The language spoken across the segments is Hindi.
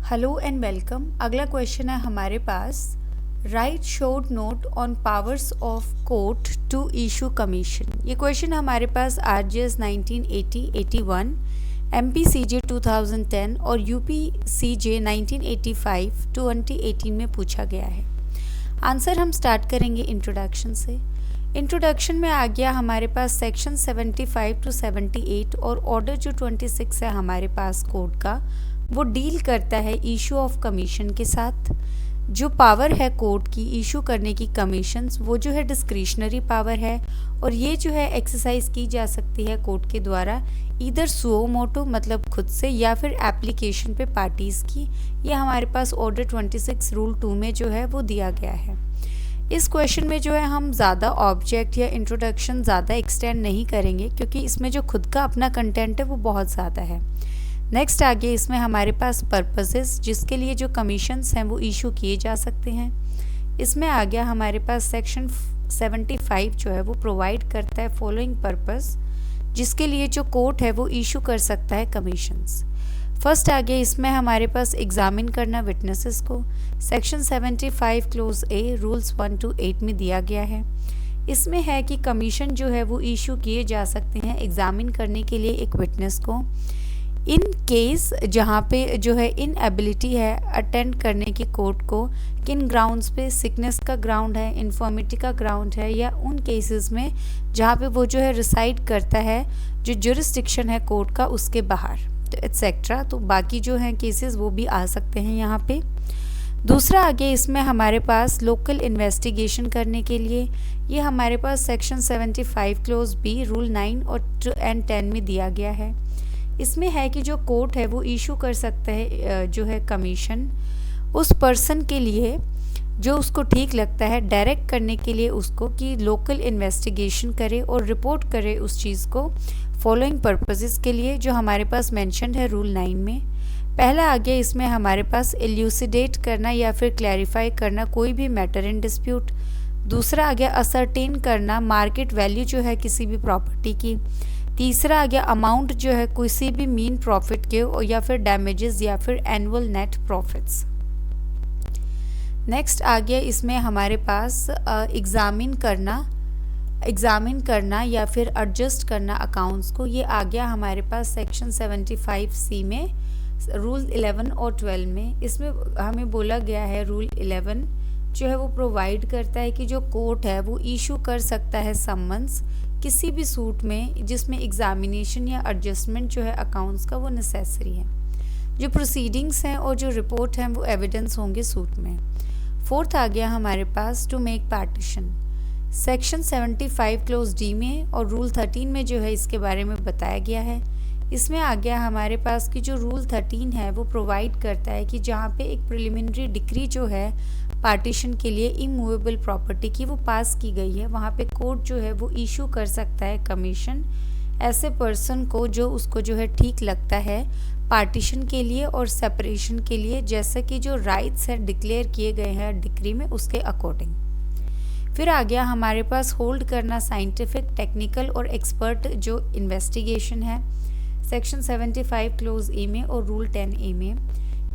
Hello and welcome. अगला क्वेश्चन है हमारे पास, right short note on powers of court to issue commission. ये क्वेश्चन हमारे पास आरजीएस 1980-81, एमपीसीजे 2010 और यूपीसीजे 1985-2018 में पूछा गया है। आंसर हम स्टार्ट करेंगे इंट्रोडक्शन से। इंट्रोडक्शन में आ गया हमारे पास सेक्शन 75 to 78 और ऑर्डर जो 26 है हमारे पास कोर्ट का, वो डील करता है इशू ऑफ कमीशन के साथ। जो पावर है कोर्ट की इशू करने की कमीशंस, वो जो है डिस्क्रिशनरी पावर है और ये जो है एक्सरसाइज की जा सकती है कोर्ट के द्वारा इधर सुओ मोटो मतलब खुद से या फिर एप्लीकेशन पे पार्टीज़ की। ये हमारे पास ऑर्डर 26 रूल 2 में जो है वो दिया गया है। इस क्वेश्चन में जो है हम ज़्यादा ऑब्जेक्ट या इंट्रोडक्शन ज़्यादा एक्सटेंड नहीं करेंगे क्योंकि इसमें जो खुद का अपना कंटेंट है वो बहुत ज़्यादा है। नेक्स्ट आगे इसमें हमारे पास पर्पसेस जिसके लिए जो कमीशंस हैं वो इशू किए जा सकते हैं। इसमें आ गया हमारे पास सेक्शन 75 जो है वो प्रोवाइड करता है फॉलोइंग पर्पस जिसके लिए जो कोर्ट है वो इशू कर सकता है कमीशंस। फर्स्ट आ गया इसमें हमारे पास एग्जामिन करना विटनेसेस को, section 75 close A rules 1 to 8 में दिया गया है। इसमें है कि कमीशन जो है वो इशू किए जा सकते हैं एग्जामिन करने के लिए एक विटनेस को इन केस जहाँ पे जो है इनएबिलिटी है अटेंड करने की कोर्ट को, किन ग्राउंड्स पे, सिकनेस का ग्राउंड है, इन्फॉर्मिटी का ग्राउंड है, या उन केसेस में जहाँ पे वो जो है रिसाइड करता है जो जुरिस्डिक्शन है कोर्ट का उसके बाहर, तो एट्सेट्रा। तो बाकी जो है केसेस वो भी आ सकते हैं यहाँ पे। दूसरा आगे इसमें हमारे पास लोकल इन्वेस्टिगेशन करने के लिए, ये हमारे पास सेक्शन 75 क्लोज बी रूल 9 और 10 में दिया गया है। इसमें है कि जो कोर्ट है वो इशू कर सकता है जो है कमीशन उस पर्सन के लिए जो उसको ठीक लगता है, डायरेक्ट करने के लिए उसको कि लोकल इन्वेस्टिगेशन करे और रिपोर्ट करे उस चीज़ को फॉलोइंग पर्पसेस के लिए जो हमारे पास मेंशन्ड है रूल 9 में। पहला आ गया इसमें हमारे पास एल्यूसिडेट करना या फिर क्लैरिफाई करना कोई भी मैटर इन डिस्प्यूट। दूसरा आ गया असर्टेन करना मार्केट वैल्यू जो है किसी भी प्रॉपर्टी की। तीसरा आ गया अमाउंट जो है किसी भी मीन प्रॉफिट के या फिर डैमेजेस या फिर एनुअल नेट प्रॉफिट्स। नेक्स्ट आ गया इसमें हमारे पास एग्जामिन करना या फिर एडजस्ट करना अकाउंट्स को। ये आ गया हमारे पास सेक्शन 75C में रूल 11 और 12 में। इसमें हमें बोला गया है रूल 11 जो है वो प्रोवाइड करता है कि जो कोर्ट है वो इशू कर सकता है समन्स किसी भी सूट में जिसमें एग्जामिनेशन या एडजस्टमेंट जो है अकाउंट्स का वो नेसेसरी है। जो प्रोसीडिंग्स हैं और जो रिपोर्ट हैं वो एविडेंस होंगे सूट में। फोर्थ आ गया हमारे पास to make partition, section 75 clause D में और रूल 13 में जो है इसके बारे में बताया गया है। इसमें आ गया हमारे पास कि जो रूल 13 है वो प्रोवाइड करता है कि जहाँ पे एक प्रिलिमिनरी डिक्री जो है पार्टीशन के लिए इमूवेबल प्रॉपर्टी की वो पास की गई है, वहाँ पे कोर्ट जो है वो इशू कर सकता है कमीशन ऐसे पर्सन को जो उसको जो है ठीक लगता है पार्टीशन के लिए और सेपरेशन के लिए, जैसे कि जो राइट्स हैं डिक्लेयर किए गए हैं डिक्री में उसके अकॉर्डिंग। फिर आ गया हमारे पास होल्ड करना साइंटिफिक, टेक्निकल और एक्सपर्ट जो इन्वेस्टिगेशन है, सेक्शन 75 क्लोज ए में और रूल 10A में।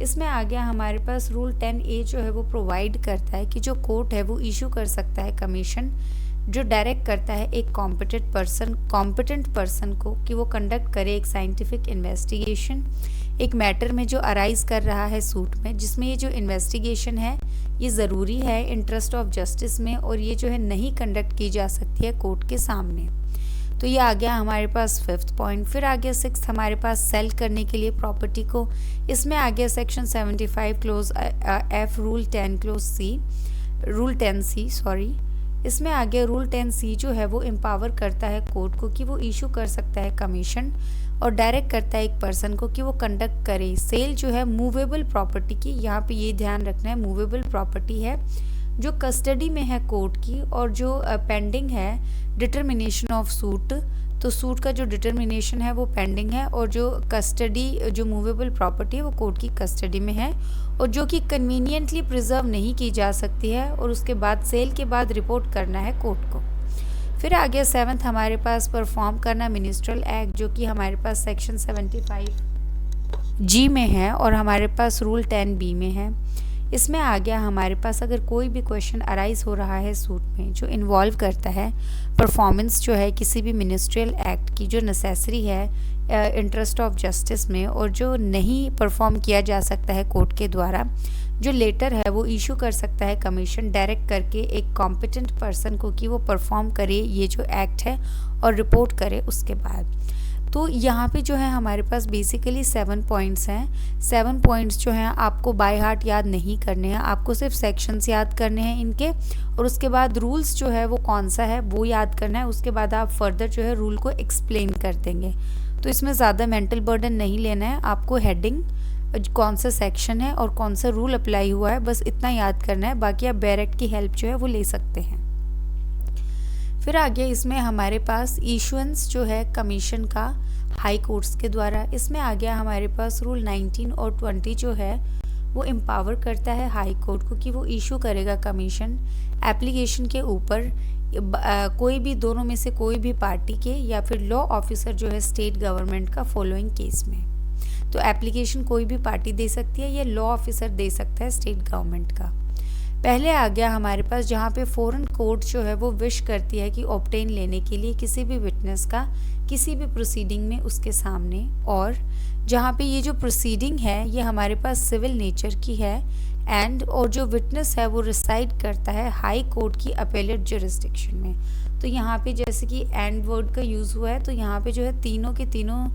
इसमें आ गया हमारे पास रूल 10A जो है वो प्रोवाइड करता है कि जो कोर्ट है वो इशू कर सकता है कमीशन जो डायरेक्ट करता है एक कॉम्पिटेंट पर्सन को कि वो कंडक्ट करे एक साइंटिफिक इन्वेस्टिगेशन एक मैटर में जो अराइज कर रहा है सूट में, जिसमें ये जो इन्वेस्टिगेशन है ये ज़रूरी है इंटरेस्ट ऑफ जस्टिस में और ये जो है नहीं कंडक्ट की जा सकती है कोर्ट के सामने। तो ये आ गया हमारे पास 5th पॉइंट। फिर आ गया 6th हमारे पास सेल करने के लिए प्रॉपर्टी को। इसमें आ गया section 75 close F rule 10 close C, rule 10C sorry. इसमें आ गया रूल 10C जो है वो एम्पावर करता है कोर्ट को कि वो इशू कर सकता है कमीशन और डायरेक्ट करता है एक पर्सन को कि वो कंडक्ट करे सेल जो है मूवेबल प्रॉपर्टी की। यहाँ पे ये ध्यान रखना है मूवेबल प्रॉपर्टी है जो कस्टडी में है कोर्ट की और जो पेंडिंग है डिटर्मिनेशन ऑफ सूट, तो सूट का जो डिटर्मिनेशन है वो पेंडिंग है और जो कस्टडी जो मूवेबल प्रॉपर्टी है वो कोर्ट की कस्टडी में है और जो कि कन्वीनियंटली प्रिजर्व नहीं की जा सकती है और उसके बाद सेल के बाद रिपोर्ट करना है कोर्ट को। फिर आ गया 7th हमारे पास परफॉर्म करना मिनिस्ट्रल एक्ट जो कि हमारे पास सेक्शन 75 जी में है और हमारे पास रूल 10B में है। इसमें आ गया हमारे पास अगर कोई भी क्वेश्चन अराइज हो रहा है सूट में जो इन्वॉल्व करता है परफॉर्मेंस जो है किसी भी मिनिस्ट्रियल एक्ट की जो नेसेसरी है इंटरेस्ट ऑफ जस्टिस में और जो नहीं परफॉर्म किया जा सकता है कोर्ट के द्वारा, जो लेटर है वो इशू कर सकता है कमीशन डायरेक्ट करके एक कॉम्पिटेंट पर्सन को कि वो परफॉर्म करे ये जो एक्ट है और रिपोर्ट करे उसके बाद। तो यहाँ पे जो है हमारे पास बेसिकली 7 पॉइंट्स हैं। 7 पॉइंट्स जो हैं आपको बाय हार्ट याद नहीं करने हैं, आपको सिर्फ सेक्शंस याद करने हैं इनके और उसके बाद रूल्स जो है वो कौन सा है वो याद करना है। उसके बाद आप फर्दर जो है रूल को एक्सप्लेन कर देंगे। तो इसमें ज़्यादा मेंटल बर्डन नहीं लेना है, आपको हेडिंग कौन सा सेक्शन है और कौन सा रूल अप्लाई हुआ है बस इतना याद करना है, बाकी आप बैरेक्ट की हेल्प जो है वो ले सकते हैं। फिर आगे इसमें हमारे पास इशुएंस जो है कमीशन का हाई कोर्ट्स के द्वारा, इसमें आ गया हमारे पास रूल 19 और 20 जो है वो एम्पावर करता है हाई कोर्ट को कि वो इशू करेगा कमीशन एप्लीकेशन के ऊपर कोई भी दोनों में से कोई भी पार्टी के या फिर लॉ ऑफिसर जो है स्टेट गवर्नमेंट का फॉलोइंग केस में। तो एप्लीकेशन कोई भी पार्टी दे सकती है या लॉ ऑफिसर दे सकता है स्टेट गवर्नमेंट का। पहले आ गया हमारे पास जहाँ पे फॉरेन कोर्ट जो है वो विश करती है कि ऑब्टेन लेने के लिए किसी भी विटनेस का किसी भी प्रोसीडिंग में उसके सामने, और जहाँ पे ये जो प्रोसीडिंग है ये हमारे पास सिविल नेचर की है एंड और जो विटनेस है वो रिसाइड करता है हाई कोर्ट की अपेलेट जुरिस्डिक्शन में। तो यहाँ पे जैसे कि एंड वर्ड का यूज़ हुआ है तो यहाँ पे जो है तीनों के तीनों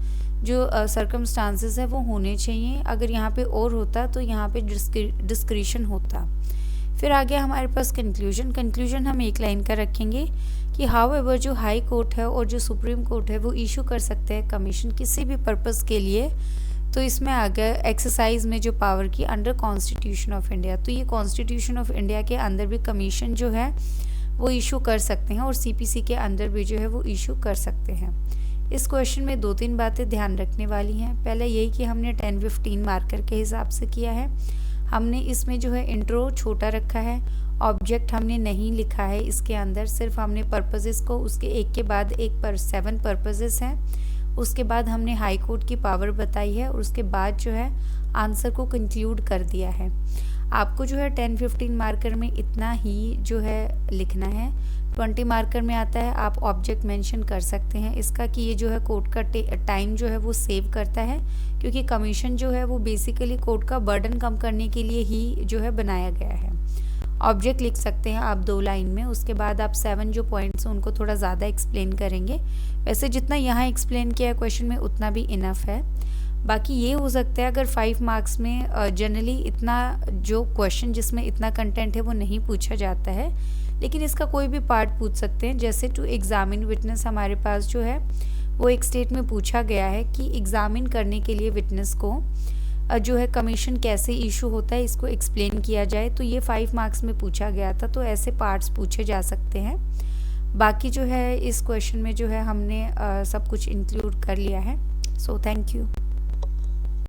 जो सर्कमस्टांसेस है वो होने चाहिए। अगर यहाँ पे और होता तो यहाँ पे डिस्क्रिशन होता। फिर आ गया हमारे पास कंक्लूजन हम एक लाइन का रखेंगे कि हाउएवर जो हाई कोर्ट है और जो सुप्रीम कोर्ट है वो इशू कर सकते हैं कमीशन किसी भी पर्पस के लिए। तो इसमें आ गया एक्सरसाइज में जो पावर की अंडर कॉन्स्टिट्यूशन ऑफ इंडिया, तो ये कॉन्स्टिट्यूशन ऑफ इंडिया के अंदर भी कमीशन जो है वो इशू कर सकते हैं और सीपीसी के अंदर भी जो है वो इशू कर सकते हैं। इस क्वेश्चन में 2-3 बातें ध्यान रखने वाली हैं। पहले यही कि हमने 10-15 मार्कर के हिसाब से किया है। हमने इसमें जो है इंट्रो छोटा रखा है, ऑब्जेक्ट हमने नहीं लिखा है इसके अंदर, सिर्फ हमने पर्पसेस को उसके एक के बाद एक पर 7 पर्पसेस हैं। उसके बाद हमने हाई कोर्ट की पावर बताई है और उसके बाद जो है आंसर को कंक्लूड कर दिया है। आपको जो है 10-15 मार्कर में इतना ही जो है लिखना है। 20 मार्कर में आता है आप ऑब्जेक्ट मेंशन कर सकते हैं इसका कि ये जो है कोर्ट का टाइम जो है वो सेव करता है, क्योंकि कमीशन जो है वो बेसिकली कोर्ट का बर्डन कम करने के लिए ही जो है बनाया गया है। ऑब्जेक्ट लिख सकते हैं आप 2 लाइन में। उसके बाद आप 7 जो पॉइंट्स हैं उनको थोड़ा ज़्यादा एक्सप्लेन करेंगे। वैसे जितना यहाँ एक्सप्लेन किया है क्वेश्चन में उतना भी इनफ है। बाकी ये हो सकता है अगर 5 मार्क्स में जनरली इतना जो क्वेश्चन जिसमें इतना कंटेंट है वो नहीं पूछा जाता है, लेकिन इसका कोई भी पार्ट पूछ सकते हैं। जैसे टू एग्जामिन विटनेस हमारे पास जो है वो एक स्टेट में पूछा गया है कि एग्जामिन करने के लिए विटनेस को जो है कमीशन कैसे इशू होता है इसको एक्सप्लेन किया जाए, तो ये 5 मार्क्स में पूछा गया था। तो ऐसे पार्ट्स पूछे जा सकते हैं। बाकी जो है इस क्वेश्चन में जो है हमने सब कुछ इंक्लूड कर लिया है। So thank you.